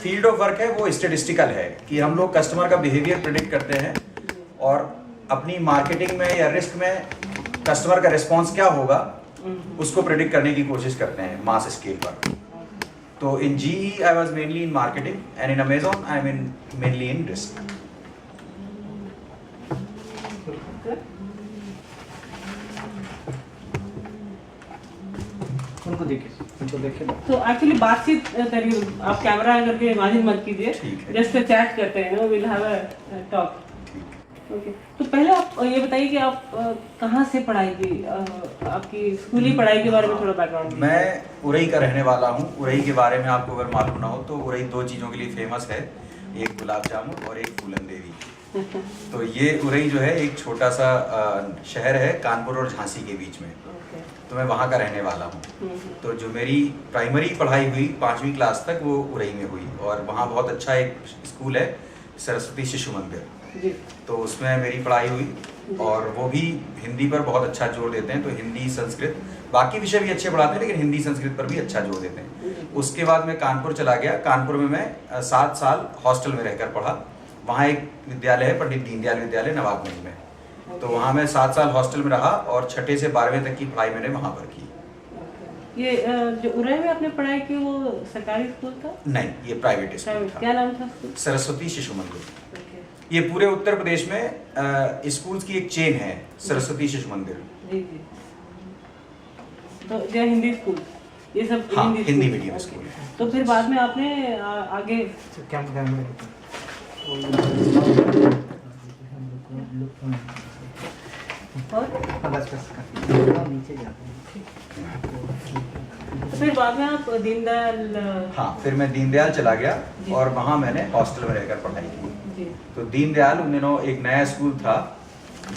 Field of work है वो statistical है कि हम लोग कस्टमर का बिहेवियर प्रिडिक्ट करते हैं और अपनी मार्केटिंग में या रिस्क में कस्टमर का रिस्पॉन्स क्या होगा उसको प्रिडिक्ट करने की कोशिश करते हैं मास स्केल पर। तो इन GE I was mainly in marketing and in Amazon I am in mainly in risk. उनको देखिए तो एक्चुअली बातचीत करिए, आप कैमरा करके इमेजिन मत कीजिए, जस्ट चैट करते हैं, will have a talk. Okay, तो पहले आप ये बताइए कि आप कहाँ से पढ़ाई की, आपकी स्कूली पढ़ाई के बारे में थोड़ा बैकग्राउंड। मैं उरई का रहने वाला हूँ। उरई के बारे में आपको अगर मालूम ना हो तो उरई दो चीज़ों के लिए फेमस है, एक गुलाब जामुन और एक फूलन देवी। तो ये उरई जो है एक छोटा सा शहर है कानपुर और झांसी के बीच में। तो मैं वहाँ का रहने वाला हूँ। तो जो मेरी प्राइमरी पढ़ाई हुई 5वीं क्लास तक वो उरई में हुई और वहाँ बहुत अच्छा एक स्कूल है सरस्वती शिशु मंदिर, तो उसमें मेरी पढ़ाई हुई और वो भी हिंदी पर बहुत अच्छा जोर देते हैं। तो हिंदी संस्कृत बाकी विषय भी अच्छे पढ़ाते हैं लेकिन हिंदी संस्कृत पर भी अच्छा जोर देते हैं। उसके बाद मैं कानपुर चला गया। कानपुर में मैं 7 साल हॉस्टल में रहकर पढ़ा। वहाँ एक विद्यालय है पंडित दीनदयाल विद्यालय नवाबगंज में, तो वहाँ मैं 7 साल हॉस्टल में रहा और 6ठे से 12वें तक की पढ़ाई मैंने वहाँ पर की। ये जो उरई में आपने पढ़ाई की वो सरकारी स्कूल था? नहीं, ये प्राइवेट स्कूल था। क्या नाम था? सरस्वती शिशु मंदिर। ये पूरे उत्तर प्रदेश में स्कूल्स की एक चेन है, सरस्वती शिशु मंदिर। जी जी। तो जो हिंदी स्कूल, ये सब हाँ, हिंदी मीडियम स्कूल है। तो फिर बाद में आपने आगे फिर बाद में आप दीनदयाल। हाँ, फिर मैं दीनदयाल चला गया और वहाँ मैंने हॉस्टल में रहकर पढ़ाई की। तो दीनदयाल उन दिनों एक नया स्कूल था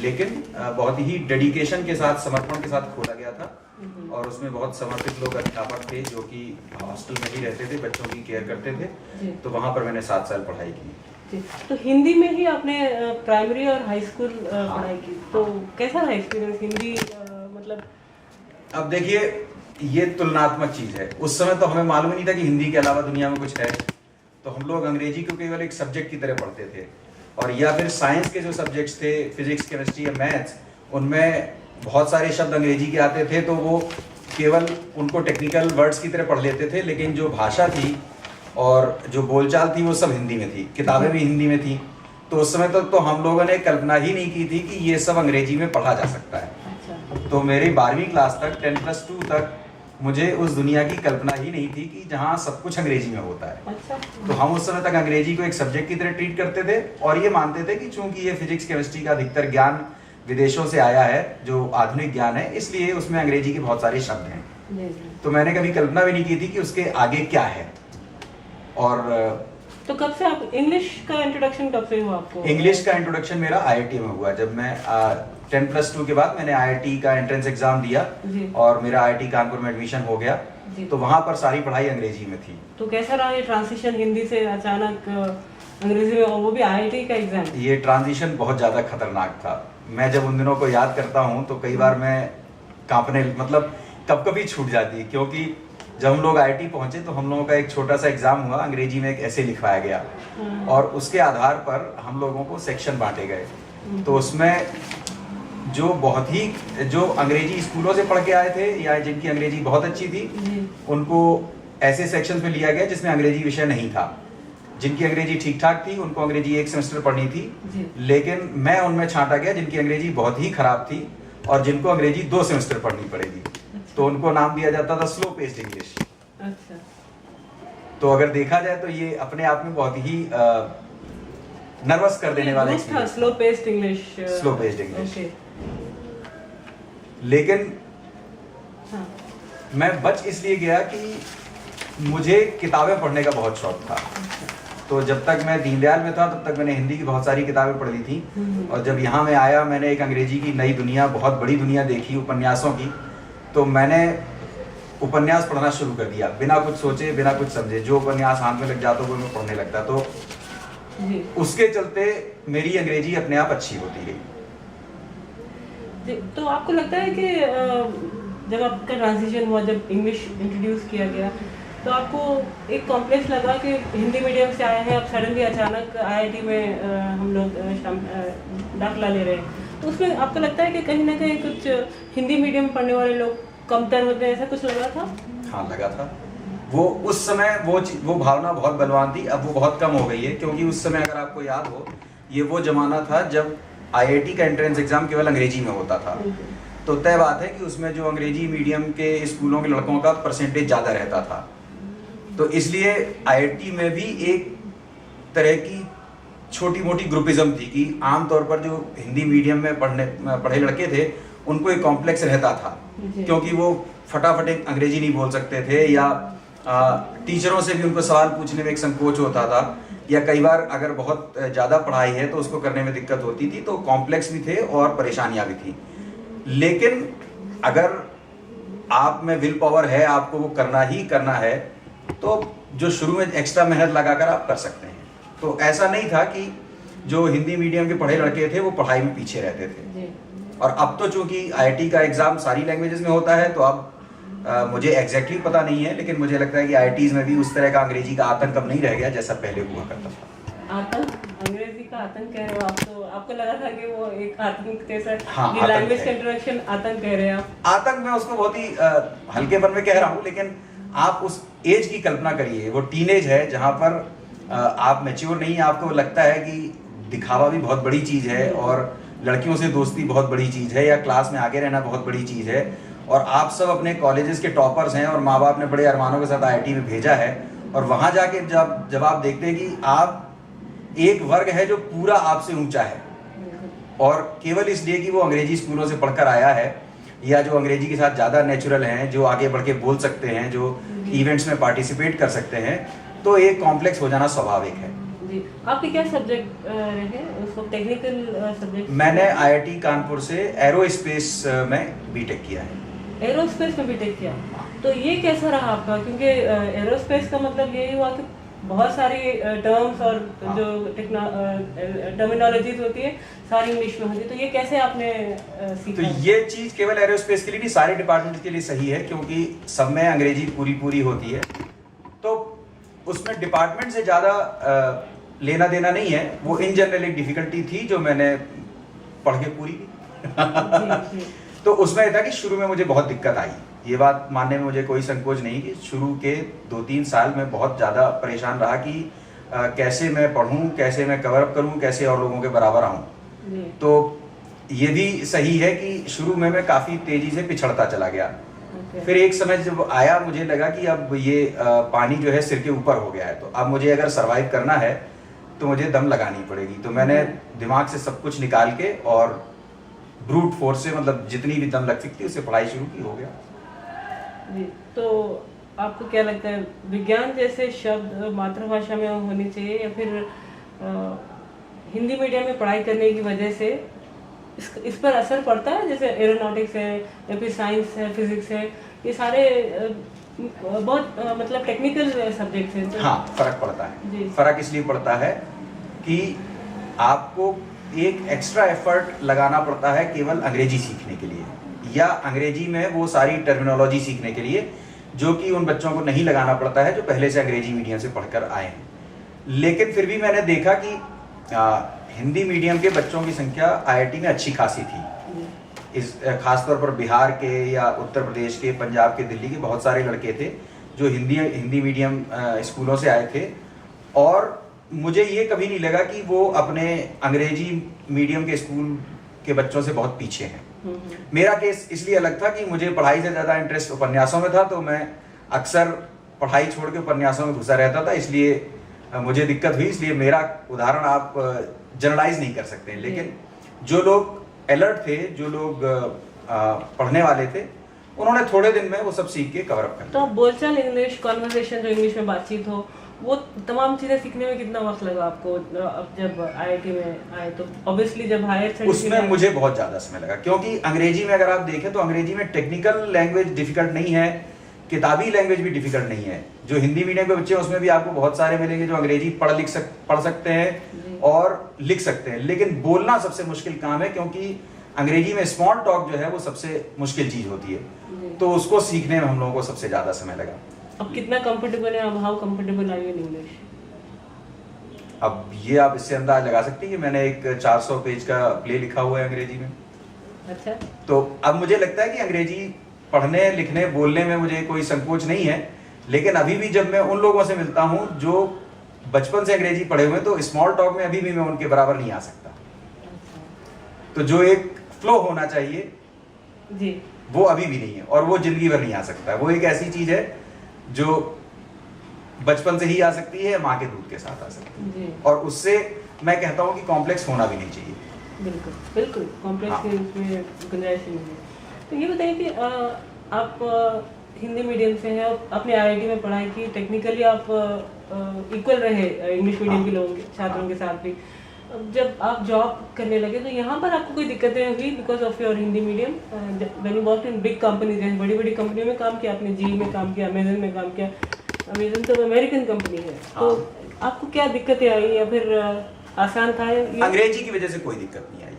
लेकिन बहुत ही डेडिकेशन के साथ, समर्पण के साथ खोला गया था और उसमें बहुत समर्पित लोग अध्यापक थे जो कि हॉस्टल में ही रहते थे, बच्चों की केयर करते थे। तो वहाँ पर मैंने 7 साल पढ़ाई की। तो हिंदी में ही आपने प्राइमरी और हाई स्कूल पढ़ाई की, तो कैसा रहा एक्सपीरियंस हिंदी मतलब? अब देखिए, ये तुलनात्मक चीज है। उस समय तो हमें मालूम ही नहीं था कि हिंदी के अलावा दुनिया में कुछ है। तो हम लोग अंग्रेजी को केवल एक सब्जेक्ट की तरह पढ़ते थे और या फिर साइंस के जो सब्जेक्ट्स थे, फिजिक्स, केमिस्ट्री या मैथ्स, उनमें बहुत सारे शब्द अंग्रेजी के आते थे तो वो केवल उनको टेक्निकल वर्ड्स की तरह पढ़ लेते थे, लेकिन जो भाषा थी और जो बोलचाल थी वो सब हिंदी में थी, किताबें भी हिंदी में थी। तो उस समय तक तो हम लोगों ने कल्पना ही नहीं की थी कि ये सब अंग्रेजी में पढ़ा जा सकता है। तो मेरी 12वीं क्लास तक 10+2 तक मुझे उस दुनिया की कल्पना ही नहीं थी कि जहाँ सब कुछ अंग्रेजी में होता है। तो हम उस समय तक अंग्रेजी को एक सब्जेक्ट की तरह ट्रीट करते थे और ये मानते थे कि चूंकि ये फिजिक्स केमिस्ट्री का अधिकतर ज्ञान विदेशों से आया है, जो आधुनिक ज्ञान है, इसलिए उसमें अंग्रेजी के बहुत सारे शब्द हैं। तो मैंने कभी कल्पना भी नहीं की थी कि उसके आगे क्या है। और तो कब से आप इंग्लिश का इंट्रोडक्शन कब से हुआ आपको? इंग्लिश का इंट्रोडक्शन मेरा IIT में हुआ। जब मैं 10+2 के बाद मैंने IIT का एंट्रेंस एग्जाम दिया और मेरा IIT कानपुर में एडमिशन हो गया, तो वहाँ पर सारी पढ़ाई अंग्रेजी में थी। तो कैसा रहा ये ट्रांजिशन हिंदी से अचानक अंग्रेजी में, और वो भी IIT का एग्जाम? ये ट्रांजिशन बहुत ज़्यादा खतरनाक था। मैं जब उन दिनों को याद करता हूँ तो कई बार मैं कांपने, मतलब कभी छूट जाती है, क्योंकि जब हम लोग IIT पहुंचे तो हम लोगों का एक छोटा सा एग्जाम हुआ, अंग्रेजी में एक ऐसे लिखवाया गया और उसके आधार पर हम लोगों को सेक्शन बांटे गए। तो उसमें जो बहुत ही जो अंग्रेजी स्कूलों से पढ़ के आए थे या जिनकी अंग्रेजी बहुत अच्छी थी, उनको ऐसे सेक्शन में लिया गया जिसमें अंग्रेजी विषय नहीं था। जिनकी अंग्रेजी ठीक ठाक थी उनको अंग्रेजी 1 सेमेस्टर पढ़नी थी, लेकिन मैं उनमें छांटा गया जिनकी अंग्रेजी बहुत ही खराब थी और जिनको अंग्रेजी 2 सेमेस्टर पढ़नी पड़ेगी। तो उनको नाम दिया जाता था स्लो पेस्ड इंग्लिश। अच्छा। तो अगर देखा जाए तो ये अपने आप में बहुत ही नर्वस कर देने वाला experience. Slow paced English. Slow paced English. लेकिन हाँ। मैं बच इसलिए गया कि मुझे किताबें पढ़ने का बहुत शौक था। तो जब तक मैं दीनदयाल में था तब तक मैंने हिंदी की बहुत सारी किताबें पढ़ ली थी और जब यहाँ मैं आया मैंने एक अंग्रेजी की नई दुनिया, बहुत बड़ी दुनिया देखी उपन्यासों की। तो मैंने उपन्यास पढ़ना शुरू कर दिया बिना कुछ सोचे, बिना कुछ समझे। जो उपन्यास हाथ में लग जाता वो मैं पढ़ने लगता। तो उसके चलते मेरी अंग्रेजी अपने आप अच्छी होती रही। तो आपको लगता है कि जब आपका ट्रांजिशन हुआ, जब इंग्लिश इंट्रोड्यूस किया गया, तो आपको एक कॉम्प्लेक्स लगा कि हिंदी मीडियम से आए हैं, अब सडनली अचानक IIT में हम लोग दाखिला ले रहे हैं, तो उसमें आपको लगता है कि कहीं ना कहीं कुछ हिंदी मीडियम पढ़ने वाले लोग कमतर होते हैं, ऐसा कुछ लगा था? हाँ, लगा था। वो उस समय वो भावना बहुत बलवान थी। अब वो बहुत कम हो गई है, क्योंकि उस समय अगर आपको याद हो, ये वो जमाना था जब IIT का एंट्रेंस एग्जाम केवल अंग्रेजी में होता था। तो तय बात है कि उसमें जो अंग्रेजी मीडियम के स्कूलों के लड़कों का परसेंटेज ज़्यादा रहता था। तो इसलिए IIT में भी एक तरह की छोटी मोटी ग्रुपिज्म थी कि आमतौर पर जो हिंदी मीडियम में पढ़े लड़के थे, उनको एक कॉम्प्लेक्स रहता था, क्योंकि वो फटाफट अंग्रेजी नहीं बोल सकते थे, या टीचरों से भी उनको सवाल पूछने में एक संकोच होता था, या कई बार अगर बहुत ज़्यादा पढ़ाई है तो उसको करने में दिक्कत होती थी। तो कॉम्प्लेक्स भी थे और परेशानियां भी थी। लेकिन अगर आप में विल पावर है, आपको वो करना ही करना है, तो जो शुरू में एक्स्ट्रा मेहनत लगाकर आप कर सकते हैं। तो ऐसा नहीं था कि जो हिंदी मीडियम के पढ़े लड़के थे वो पढ़ाई में पीछे रहते थे। और अब तो चूंकि IIT का एग्जाम सारी लैंग्वेजेस में होता है, तो अब मुझे एग्जैक्टली पता नहीं है, लेकिन मुझे लगता है कि IITs में भी उस तरह का अंग्रेजी का आतंक अब नहीं रह गया जैसा पहले हुआ करता था। आतंक, अंग्रेजी का आतंक कह रहे हो आप, तो आपको लगा था कि वो एक आतंक जैसा? हाँ, ये लैंग्वेज का इंट्रोडक्शन आतंक कह रहे हैं आप? आतंक मैं उसको बहुत ही हल्केपन में कह रहा हूँ, लेकिन आप उस एज की कल्पना करिए, वो टीनेज है जहाँ पर आप मैच्योर नहीं, आपको लगता है कि दिखावा भी बहुत बड़ी चीज़ है, और लड़कियों से दोस्ती बहुत बड़ी चीज़ है, या क्लास में आगे रहना बहुत बड़ी चीज़ है, और आप सब अपने कॉलेजेस के टॉपर्स हैं, और माँ बाप ने बड़े अरमानों के साथ IIT में भेजा है, और वहाँ जाके जब आप देखते हैं कि आप एक वर्ग है जो पूरा आपसे ऊंचा है, और केवल इसलिए कि वो अंग्रेजी स्कूलों से पढ़कर आया है, या जो अंग्रेजी के साथ ज़्यादा नेचुरल हैं, जो आगे बढ़ के बोल सकते हैं, जो इवेंट्स में पार्टिसिपेट कर सकते हैं, तो एक कॉम्प्लेक्स हो जाना स्वाभाविक है। जी, आपके क्या सब्जेक्ट रहे उसको, टेक्निकल सब्जेक्ट? मैंने IIT कानपुर से एरोस्पेस में बीटेक किया है। एरोस्पेस में बीटेक किया, तो ये कैसा रहा आपका? क्योंकि एरोस्पेस का मतलब यही हुआ कि बहुत सारी टर्म्स और हाँ। जो टर्मिनोलॉजीज होती है सारी इंग्लिश में होती है, तो ये कैसे आपने सीखा? तो ये चीज़ केवल एरोस्पेस के लिए नहीं, सारे डिपार्टमेंट के लिए सही है, क्योंकि सब में अंग्रेजी पूरी होती है। तो उसमें डिपार्टमेंट से ज़्यादा लेना देना नहीं है, वो इन जनरल एक डिफिकल्टी थी जो मैंने पढ़ के पूरी की। तो उसमें यह था कि शुरू में मुझे बहुत दिक्कत आई, ये बात मानने में मुझे कोई संकोच नहीं कि शुरू के 2-3 साल में बहुत ज़्यादा परेशान रहा कि कैसे मैं पढ़ूं, कैसे मैं कवर अप करूं, कैसे और लोगों के बराबर आऊं। तो ये भी सही है कि शुरू में मैं काफ़ी तेज़ी से पिछड़ता चला गया। फिर एक समय जब आया, मुझे लगा कि अब ये पानी जो है सिर के ऊपर हो गया है, तो अब मुझे अगर सरवाइव करना है तो मुझे दम लगानी पड़ेगी। तो मैंने दिमाग से सब कुछ निकाल के और ब्रूट फोर्स से, मतलब जितनी भी दम लग सकती उसे पढ़ाई शुरू की, हो गया जी। तो आपको क्या लगता है, विज्ञान जैसे शब्द मातृभाषा में होनी चाहिए, या फिर हिंदी मीडियम में पढ़ाई करने की वजह से इस पर असर पड़ता है? जैसे एरोनॉटिक्स है, या फिर साइंस है, फिजिक्स है, ये सारे बहुत मतलब टेक्निकल सब्जेक्ट्स हैं। हाँ, फर्क पड़ता है। फर्क इसलिए पड़ता है कि आपको एक एक्स्ट्रा एफर्ट लगाना पड़ता है केवल अंग्रेजी सीखने के लिए, या अंग्रेजी में वो सारी टर्मिनोलॉजी सीखने के लिए, जो कि उन बच्चों को नहीं लगाना पड़ता है जो पहले से अंग्रेजी मीडियम से पढ़कर आए हैं। लेकिन फिर भी मैंने देखा कि हिंदी मीडियम के बच्चों की संख्या IIT में अच्छी खासी थी। इस खासतौर पर बिहार के या उत्तर प्रदेश के, पंजाब के, दिल्ली के बहुत सारे लड़के थे जो हिंदी मीडियम स्कूलों से आए थे, और मुझे ये कभी नहीं लगा कि वो अपने अंग्रेजी मीडियम के स्कूल के बच्चों से बहुत पीछे हैं। मेरा केस इसलिए अलग था कि मुझे पढ़ाई से ज़्यादा इंटरेस्ट उपन्यासों में था, तो मैं अक्सर पढ़ाई छोड़ के उपन्यासों में घुसा रहता था, इसलिए मुझे दिक्कत हुई। इसलिए मेरा उदाहरण आप जनरलाइज नहीं कर सकते, लेकिन जो लोग अलर्ट थे, जो लोग पढ़ने वाले थे, उन्होंने थोड़े दिन में वो सब सीख के कवर अप कर। तो बोलचाल इंग्लिश, कॉन्वर्सेशन जो इंग्लिश में बातचीत हो, वो तमाम चीजें सीखने में कितना वक्त लगा आपको? अब जब IIT में आए तो ऑब्वियसली जब हायर स्टडीज, उसमें मुझे बहुत ज़्यादा समय लगा, क्योंकि अंग्रेजी में अगर आप देखें तो अंग्रेजी में टेक्निकल लैंग्वेज डिफिकल्ट नहीं है, किताबी लैंग्वेज भी डिफिकल्ट नहीं है। जो हिंदी मीडियम के बच्चे हैं उसमें भी आपको बहुत सारे मिलेंगे जो अंग्रेजी पढ़ सकते हैं और लिख सकते हैं, लेकिन बोलना सबसे मुश्किल काम है, क्योंकि अंग्रेजी में स्मॉल टॉक जो है वो सबसे मुश्किल चीज़ होती है। तो उसको सीखने में हम लोगों को सबसे ज़्यादा समय लगा। अब कितना कंफर्टेबल है, अब how comfortable are you in English? अब ये आप इससे अंदाज लगा सकते हैं कि मैंने एक 400 पेज का प्ले लिखा हुआ है अंग्रेजी में। अच्छा। तो अब मुझे लगता है कि अंग्रेजी पढ़ने लिखने बोलने में मुझे कोई संकोच नहीं है, लेकिन अभी भी जब मैं उन लोगों से मिलता हूं जो बचपन से अंग्रेजी पढ़े हुए हैं, तो स्मॉल टॉक में अभी भी मैं उनके बराबर नहीं आ सकता। तो जो एक फ्लो होना चाहिए जी, वो अभी भी नहीं है, और वो जिंदगी भर नहीं आ सकता। वो एक ऐसी चीज है जो बचपन से ही आ सकती है, माँ के दूध के साथ आ सकती है जी। और उससे मैं कहता हूँ कि कॉम्प्लेक्स होना भी नहीं चाहिए। बिल्कुल बिल्कुल, कॉम्प्लेक्स हाँ। के उसमें गुंजाइश ही नहीं है। तो ये बताइए कि आप हिंदी मीडियम से हैं, आपने आईआईटी में पढ़ाई की, टेक्निकली आप इक्वल रहे इंग्लिश मीडियम के लोगों के छात्रों के साथ भी। अब जब आप जॉब करने लगे तो यहाँ पर आपको कोई दिक्कतें हुई because of your Hindi medium? When you worked in big companies, जैसे बड़ी बड़ी कंपनियों में काम किया आपने, जी में काम किया, अमेजन में काम किया। अमेजन तो अमेरिकन कंपनी है, तो आपको क्या दिक्कतें आई या फिर आसान था? अंग्रेजी की वजह से कोई दिक्कत नहीं आई,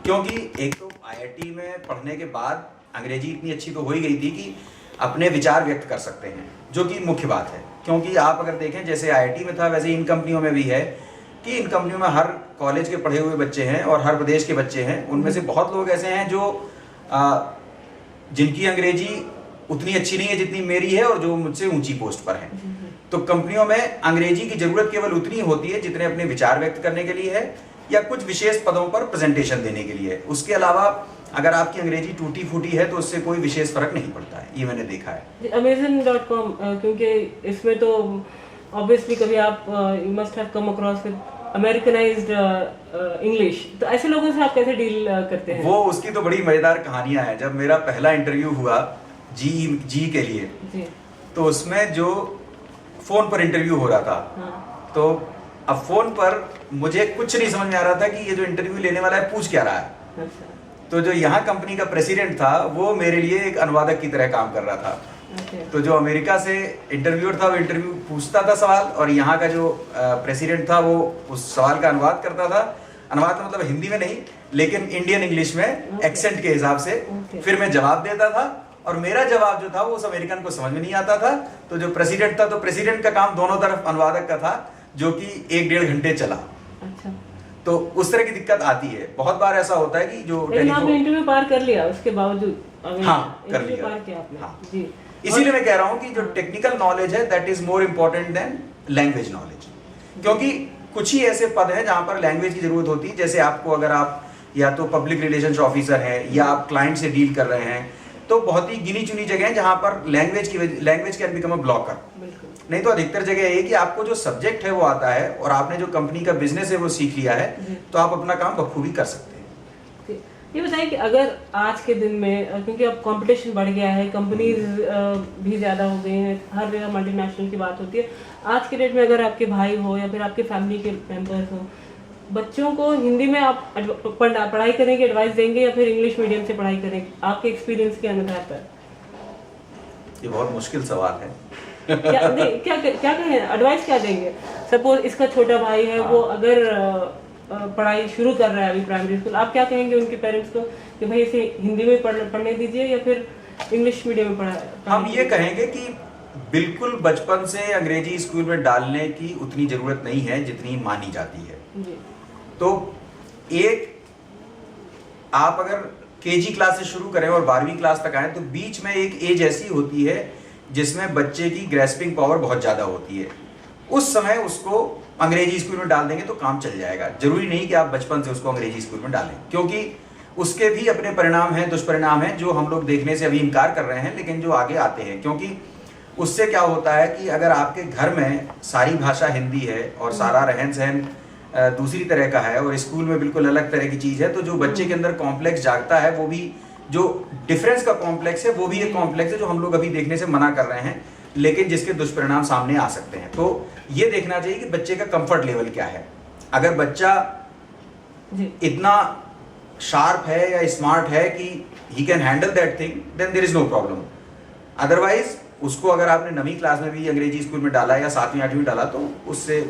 क्योंकि एक तो आईआईटी में पढ़ने के बाद अंग्रेजी इतनी अच्छी तो हो ही गई थी कि अपने विचार व्यक्त कर सकते हैं, जो कि मुख्य बात है। क्योंकि आप अगर देखें, जैसे आईआईटी में था वैसे इन कंपनियों में भी है कि इन कंपनियों में हर कॉलेज के पढ़े हुए बच्चे हैं और हर प्रदेश के बच्चे हैं। उनमें से बहुत लोग ऐसे हैं जो जिनकी अंग्रेजी उतनी अच्छी नहीं है जितनी मेरी है और जो मुझसे ऊंची पोस्ट पर हैं। तो कंपनियों में अंग्रेजी की जरूरत केवल उतनी होती है जितने अपने विचार व्यक्त करने के लिए है या कुछ विशेष पदों पर प्रेजेंटेशन देने के लिए है। उसके अलावा अगर आपकी अंग्रेजी टूटी फूटी है तो उससे कोई विशेष फर्क नहीं पड़ता है, ये मैंने देखा है। Amazon.com, क्योंकि इसमें तो ऑब्वियसली कभी आप you must have come across with Americanized English, तो ऐसे लोगों से आप कैसे डील करते हैं? वो उसकी तो बड़ी मजेदार कहानियां हैं। जब मेरा पहला इंटरव्यू हुआ जी के लिए जी, तो उसमें जो फोन पर इंटरव्यू हो रहा था, हाँ। तो अब फोन पर मुझे कुछ नहीं समझ में आ रहा था कि ये जो इंटरव्यू लेने वाला है पूछ क्या रहा है। अच्छा, तो जो यहाँ कंपनी का प्रेसिडेंट था वो मेरे लिए एक अनुवादक की तरह काम कर रहा था। अच्छा। तो जो अमेरिका से इंटरव्यूअर था वो इंटरव्यू पूछता था सवाल, और यहाँ का जो प्रेसिडेंट था वो उस सवाल का अनुवाद करता था। अनुवाद का मतलब हिंदी में नहीं, लेकिन इंडियन इंग्लिश में एक्सेंट के हिसाब से। फिर मैं जवाब देता था और मेरा जवाब जो था वो उस अमेरिकन को समझ में नहीं आता था। तो जो प्रेसिडेंट था, तो प्रेसिडेंट का काम दोनों तरफ अनुवादक का था, जो कि 1-1.5 घंटे चला। अच्छा, तो उस तरह की दिक्कत आती है। बहुत बार ऐसा होता है कि जो लेकिन आपने इंटरव्यू पार कर लिया उसके बावजूद? हाँ, कर लिया। पार किया आपने? हाँ। जी, इसीलिए मैं कह रहा हूं कि जो टेक्निकल नॉलेज है that is more important then language knowledge. क्योंकि कुछ ही ऐसे पद हैं जहां पर लैंग्वेज की जरूरत होती है। जैसे आपको, अगर आप या तो पब्लिक रिलेशंस ऑफिसर हैं या आप क्लाइंट से डील कर रहे हैं, तो बहुत ही गिनी चुनी जगह है जहां पर language can become a blocker. नहीं तो अधिकतर जगह ये कि आपको जो सब्जेक्ट है वो आता है और आपने जो कंपनी का बिजनेस है वो सीख लिया है, तो आप अपना काम बखूबी कर सकते हैं। ये बताइए कि अगर आज के दिन में, क्योंकि अब कंपटीशन बढ़ गया है, कंपनीज भी ज़्यादा हो गई हैं, हर जगह मल्टीनेशनल की बात होती है, आज के डेट में अगर आपके भाई हो या फिर आपके फैमिली के मेंबर्स हो, बच्चों को हिंदी में आप पढ़ाई करने की एडवाइस देंगे या फिर इंग्लिश मीडियम से पढ़ाई करेंगे, आपके एक्सपीरियंस के अनुसार पर? ये बहुत मुश्किल सवाल है। क्या कहें, एडवाइस क्या देंगे? सपोज इसका छोटा भाई है, वो अगर पढ़ाई शुरू कर रहा है अभी प्राइमरी स्कूल, आप क्या कहेंगे उनके पेरेंट्स को कि भाई इसे हिंदी में पढ़ने दीजिए या फिर इंग्लिश मीडियम में पढ़ा? हम ये कहेंगे कि बिल्कुल बचपन से अंग्रेजी स्कूल में डालने की उतनी जरूरत नहीं है जितनी मानी जाती है। जी। तो आप अगर केजी क्लास से शुरू करें और 12वीं क्लास तक आए, तो बीच में एक एज ऐसी होती है जिसमें बच्चे की ग्रेस्पिंग पावर बहुत ज्यादा होती है। उस समय उसको अंग्रेजी स्कूल में डाल देंगे तो काम चल जाएगा। जरूरी नहीं कि आप बचपन से उसको अंग्रेजी स्कूल में डालें, क्योंकि उसके भी अपने परिणाम हैं, दुष्परिणाम हैं, जो हम लोग देखने से अभी इनकार कर रहे हैं, लेकिन जो आगे आते हैं। क्योंकि उससे क्या होता है कि अगर आपके घर में सारी भाषा हिंदी है और सारा रहन सहन दूसरी तरह का है और स्कूल में बिल्कुल अलग तरह की चीज है, तो जो बच्चे के अंदर कॉम्प्लेक्स जागता है, वो भी जो डिफरेंस का कॉम्प्लेक्स है, वो भी एक कॉम्प्लेक्स है जो हम लोग अभी देखने से मना कर रहे हैं, लेकिन जिसके दुष्परिणाम सामने आ सकते हैं। तो ये देखना चाहिए कि बच्चे का कंफर्ट लेवल क्या है। अगर बच्चा इतना शार्प है या स्मार्ट है कि he can handle that thing, then there is no problem. Otherwise उसको अगर आपने 9वीं क्लास में भी अंग्रेजी स्कूल में डाला या 7वीं 8वीं डाला, तो उससे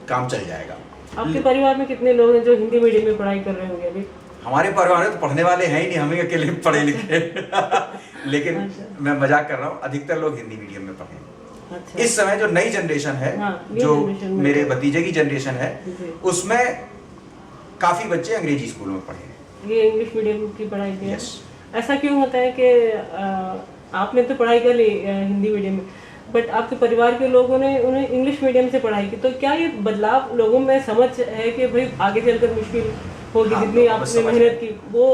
काम चल जाएगा। आपके परिवार में कितने लोग हैं जो हिंदी मीडियम में पढ़ाई कर रहे होंगे अभी? हमारे परिवार में तो पढ़ने वाले हैं ही नहीं, हमें अकेले पढ़े लिखे लेकिन अच्छा। मैं मजाक कर रहा हूँ, अधिकतर लोग हिंदी मीडियम में पढ़े। अच्छा। इस समय जो नई जनरेशन है, हाँ, जो जनरेशन में मेरे भतीजे की जनरेशन है, जी। उसमें काफी बच्चे अंग्रेजी स्कूलों में पढ़े हैं। ये इंग्लिश मीडियम की पढ़ाई की है। Yes. ऐसा क्यों होता है कि आपने तो पढ़ाई कर ली हिंदी मीडियम में, बट आपके परिवार के लोगों ने उन्हें इंग्लिश मीडियम से पढ़ाई की, तो क्या ये बदलाव लोगों में समझ है कि भाई आगे चलकर मुश्किल होगी? हाँ, जितनी आपने मेहनत की वो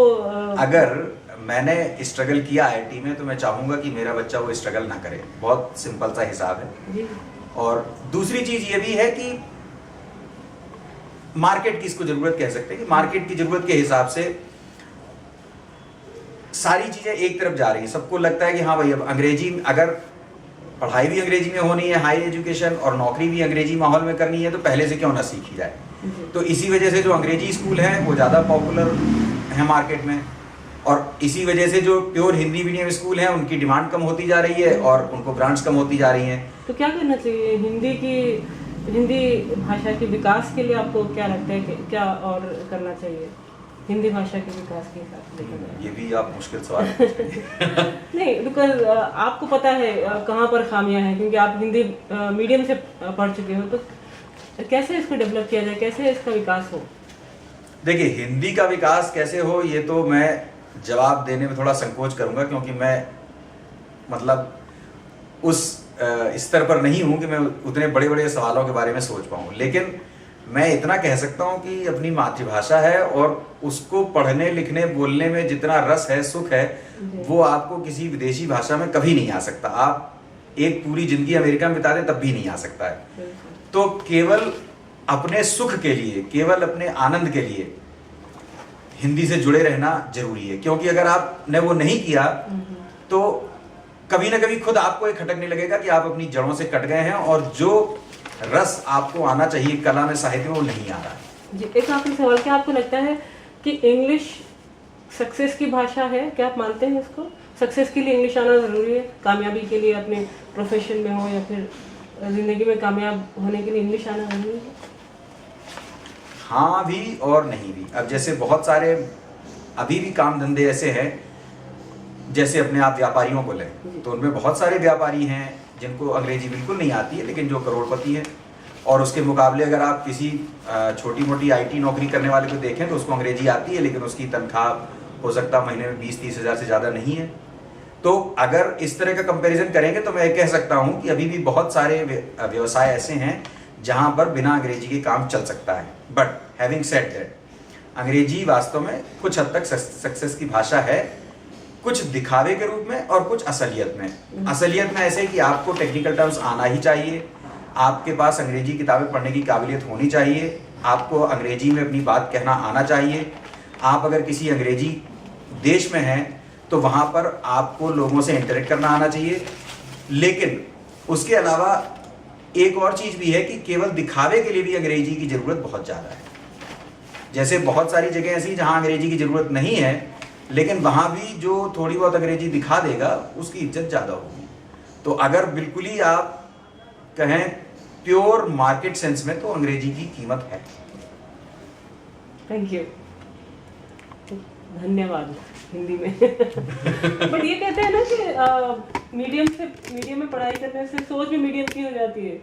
अगर मैंने स्ट्रगल किया आईटी में, तो मैं चाहूंगा कि मेरा बच्चा वो स्ट्रगल ना करे। बहुत सिंपल सा हिसाब है। जी। और दूसरी चीज ये भी है कि मार्केट की इसको जरूरत कह सकते हैं कि मार्केट की जरूरत के हिसाब से सारी चीजें एक तरफ जा रही हैं। सबको लगता है कि हाँ भाई, अब अंग्रेजी, अगर पढ़ाई भी अंग्रेजी में होनी है, हाई एजुकेशन, और नौकरी भी अंग्रेजी माहौल में करनी है, तो पहले से क्यों ना सीखी जाए। तो इसी वजह से जो अंग्रेजी स्कूल हैं वो ज़्यादा पॉपुलर हैं मार्केट में, और इसी वजह से जो प्योर हिंदी मीडियम स्कूल हैं उनकी डिमांड कम होती जा रही है और उनको ग्रांट्स कम होती जा रही हैं। तो क्या करना चाहिए हिंदी भाषा के विकास के लिए? आपको क्या लगता है कि क्या और करना चाहिए हिंदी भाषा के विकास के हिसाब से देखा जाए? ये भी आप मुश्किल सवाल पूछेंगे। नहीं, बिकॉज आपको पता है कहाँ पर खामियां हैं, क्योंकि आप हिंदी मीडियम से पढ़ चुके हो। तो कैसे इसको डेवलप किया जाए, कैसे इसका विकास हो? देखिए, हिंदी का विकास कैसे हो, ये तो मैं जवाब देने में थोड़ा संकोच करूंगा, क्योंकि मैं मतलब उस स्तर पर नहीं हूं कि मैं उतने बड़े बड़े सवालों के बारे में सोच पाऊं। लेकिन मैं इतना कह सकता हूं कि अपनी मातृभाषा है और उसको पढ़ने लिखने बोलने में जितना रस है, सुख है, वो आपको किसी विदेशी भाषा में कभी नहीं आ सकता। आप एक पूरी जिंदगी अमेरिका में बिता दें तब भी नहीं आ सकता है। तो केवल अपने सुख के लिए, केवल अपने आनंद के लिए हिंदी से जुड़े रहना जरूरी है, क्योंकि अगर आपने वो नहीं किया तो कभी ना कभी खुद आपको एक खटकने लगेगा कि आप अपनी जड़ों से कट गए हैं और जो रस आपको आना चाहिए कला में, साहित्य में, वो नहीं आ रहा है। जी, एक आखिरी सवाल, क्या आपको लगता है कि इंग्लिश सक्सेस की भाषा है? क्या आप मानते हैं इसको? सक्सेस के लिए इंग्लिश आना जरूरी है? कामयाबी के लिए, अपने प्रोफेशन में हो या फिर जिंदगी में कामयाब होने के लिए इंग्लिश आना जरूरी है? हाँ भी और नहीं भी। अब जैसे बहुत सारे अभी भी काम धंधे ऐसे हैं, जैसे अपने आप व्यापारियों को लें तो उनमें बहुत सारे व्यापारी हैं जिनको अंग्रेजी बिल्कुल नहीं आती है, लेकिन जो करोड़पति हैं। और उसके मुकाबले अगर आप किसी छोटी मोटी आईटी नौकरी करने वाले को देखें तो उसको अंग्रेजी आती है, लेकिन उसकी तनख्वाह हो सकता महीने में 20-30 हज़ार से ज़्यादा नहीं है। तो अगर इस तरह का कंपैरिजन करेंगे तो मैं कह सकता हूँ कि अभी भी बहुत सारे व्यवसाय ऐसे हैं जहाँ पर बिना अंग्रेजी के काम चल सकता है। बट हैविंग सेड दैट, अंग्रेजी वास्तव में कुछ हद तक सक्सेस की भाषा है, कुछ दिखावे के रूप में और कुछ असलियत में। असलियत में ऐसे कि आपको टेक्निकल टर्म्स आना ही चाहिए, आपके पास अंग्रेजी किताबें पढ़ने की काबिलियत होनी चाहिए, आपको अंग्रेजी में अपनी बात कहना आना चाहिए। आप अगर किसी अंग्रेजी देश में हैं तो वहाँ पर आपको लोगों से इंटरेक्ट करना आना चाहिए। लेकिन उसके अलावा एक और चीज़ भी है कि केवल दिखावे के लिए भी अंग्रेजी की ज़रूरत बहुत ज़्यादा है। जैसे बहुत सारी जगह ऐसी जहाँ अंग्रेजी की ज़रूरत नहीं है, लेकिन वहाँ भी जो थोड़ी बहुत अंग्रेजी दिखा देगा उसकी इज्जत ज़्यादा होगी। तो अगर बिल्कुल ही आप कहें प्योर मार्केट सेंस में, तो अंग्रेजी की कीमत है। थैंक यू, धन्यवाद हिंदी में। बट ये कहते हैं ना कि मीडियम में पढ़ाई करने से सोच भी मीडियम की हो जाती है।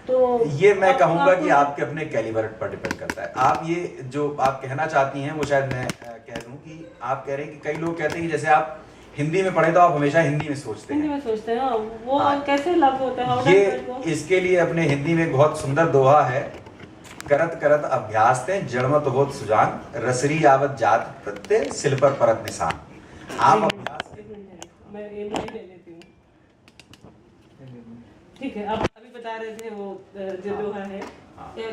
तो ये मैं कहूँगा कि आपके अपने कैलिबर पर डिपेंड करता है। आप ये जो आप कहना चाहती हैं वो शायद मैं कह दूं कि आप कह रहे हैं कि कई लोग कहते हैं कि जैसे आप हिंदी में पढ़े तो आप हमेशा हिंदी में सोचते हैं। हिंदी में सोचते हैं, वो कैसे लागू होता है? ये इसके लिए अपने हिंदी में बहुत सुंदर दोहा है, करत करत अभ्यास ते जड़मत होत सुजान, रसरी आवत जात प्रत्यय सिल पर परत निशान। आप अभ्यास, मैं ये ले लेती हूँ, ठीक है। आप अभी बता रहे थे वो जो दोहा है,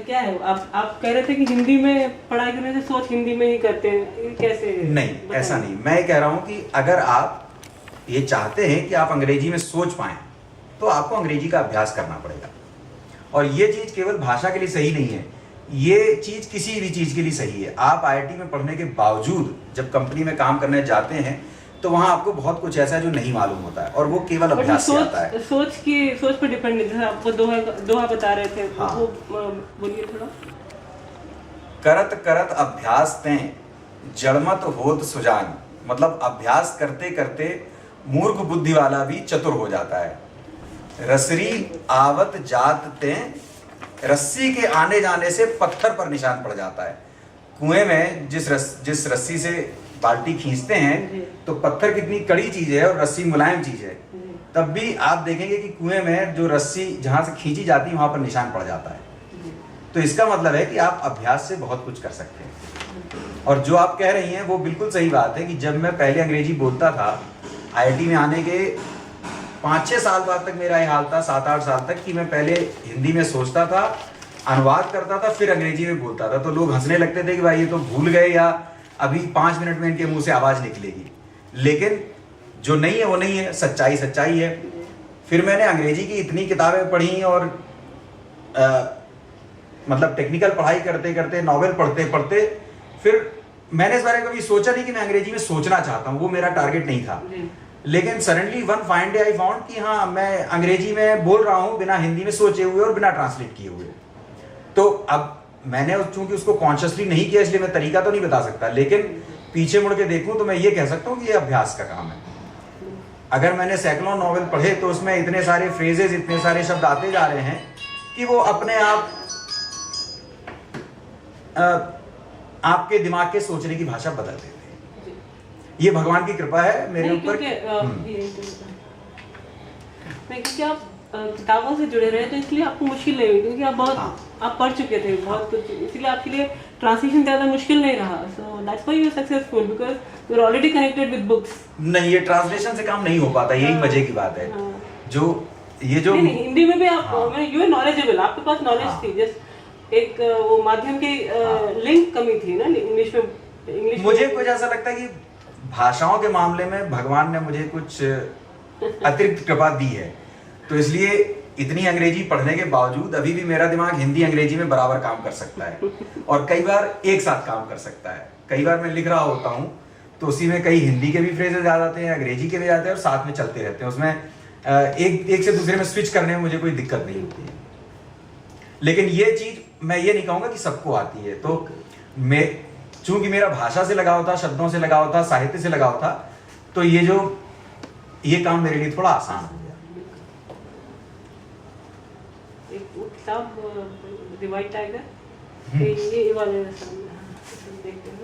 क्या है? आप कह रहे थे कि हिंदी में पढ़ाई करने से सोच हिंदी में ही करते हैं, कैसे? नहीं, ऐसा नहीं। मैं कह रहा हूँ कि अगर आप ये चाहते हैं कि आप अंग्रेजी में सोच पाएं तो आपको अंग्रेजी का अभ्यास करना पड़ेगा। और ये चीज़ केवल भाषा के लिए सही नहीं है, ये चीज़ किसी भी चीज़ के लिए सही है। आप आईआईटी में पढ़ने के बावजूद जब कंपनी में काम करने जाते हैं तो वहाँ आपको बहुत कुछ ऐसा है जो नहीं मालूम होता है, और वो केवल अभ्यास से आता है। सोच पर डिपेंड है। जैसे आपको दोहा बता रहे थे, हाँ। वो बोलिए थोड़ा। करत करत अभ्यास तें जड़मत होत सुजान, मतलब अभ्यास करते करते मूर्ख बुद्धि वाला भी चतुर हो जाता है। रसरी आवत जात ते, रस्सी के आने जाने से पत्थर पर निशान पड़ जाता है। कुएं में जिस रस्सी से बाल्टी खींचते हैं तो पत्थर कितनी कड़ी चीज है और रस्सी मुलायम चीज है, तब भी आप देखेंगे कि कुएं में जो रस्सी जहां से खींची जाती है वहां पर निशान पड़ जाता है। तो इसका मतलब है कि आप अभ्यास से बहुत कुछ कर सकते हैं। और जो आप कह रही हैं वो बिल्कुल सही बात है कि जब मैं पहले अंग्रेजी बोलता था, IIT में आने के 5-6 साल बाद तक मेरा ये हाल था, 7-8 साल तक, कि मैं पहले हिंदी में सोचता था, अनुवाद करता था, फिर अंग्रेजी में बोलता था। तो लोग हंसने लगते थे कि भाई ये तो भूल गए या अभी 5 मिनट में इनके मुंह से आवाज निकलेगी। लेकिन जो नहीं है वो नहीं है, सच्चाई सच्चाई है। फिर मैंने अंग्रेजी की इतनी किताबें पढ़ी और मतलब टेक्निकल पढ़ाई करते करते, नॉवेल पढ़ते पढ़ते, फिर मैंने इस बारे में कभी सोचा नहीं कि मैं अंग्रेजी में सोचना चाहता हूँ, वो मेरा टारगेट नहीं था। लेकिन suddenly one fine day I found कि हाँ, मैं अंग्रेजी में बोल रहा हूँ बिना हिंदी में सोचे हुए और बिना ट्रांसलेट किए हुए। तो अब मैंने चूंकि उसको कॉन्शियसली नहीं किया, इसलिए मैं तरीका तो नहीं बता सकता, लेकिन पीछे मुड़ के देखूं तो मैं ये कह सकता हूँ कि ये अभ्यास का काम है। अगर मैंने सैकड़ों नॉवेल पढ़े तो उसमें इतने सारे फ्रेजेस, इतने सारे शब्द आते जा रहे हैं कि वो अपने आप आपके दिमाग के सोचने की भाषा बदल देते हैं। ये भगवान की कृपा है मेरे ऊपर। क्योंकि आप किताबों से जुड़े रहे तो इसलिए आपको मुश्किल नहीं हुई, क्योंकि आप बहुत आप पढ़ चुके थे बहुत कुछ, इसलिए आपके लिए ट्रांसलेशन ज़्यादा मुश्किल नहीं रहा। So that's why you are successful, because you are already connected with books. नहीं, ये ट्रांसलेशन से काम नहीं हो पाता, यही मजे की बात है। जो ये जो नहीं, हिंदी में भी आप यू आर नॉलेजेबल, आपके पास नॉलेज थी, जस्ट एक वो माध्यम की लिंक कमी थी ना इंग्लिश में। मुझे कुछ ऐसा लगता है कि भाषाओं के मामले में भगवान ने मुझे कुछ अतिरिक्त कृपा दी है, तो इसलिए इतनी अंग्रेजी पढ़ने के बावजूद अभी भी मेरा दिमाग हिंदी अंग्रेजी में बराबर काम कर सकता है, और कई बार एक साथ काम कर सकता है। कई बार मैं लिख रहा होता हूँ तो उसी में कई हिंदी के भी फ्रेजेस आ जाते हैं, अंग्रेजी के भी आते हैं, और साथ में चलते रहते हैं। उसमें एक से दूसरे में स्विच करने में मुझे कोई दिक्कत नहीं होती है। लेकिन ये चीज मैं ये नहीं कहूंगा कि सबको आती है। तो मैं चूंकि मेरा भाषा से लगाव था, शब्दों से लगाव था, साहित्य से लगाव था, तो ये काम मेरे लिए थोड़ा आसान हो गया। एक वो किताब द व्हाइट टाइगर, ये वाले देखते हैं।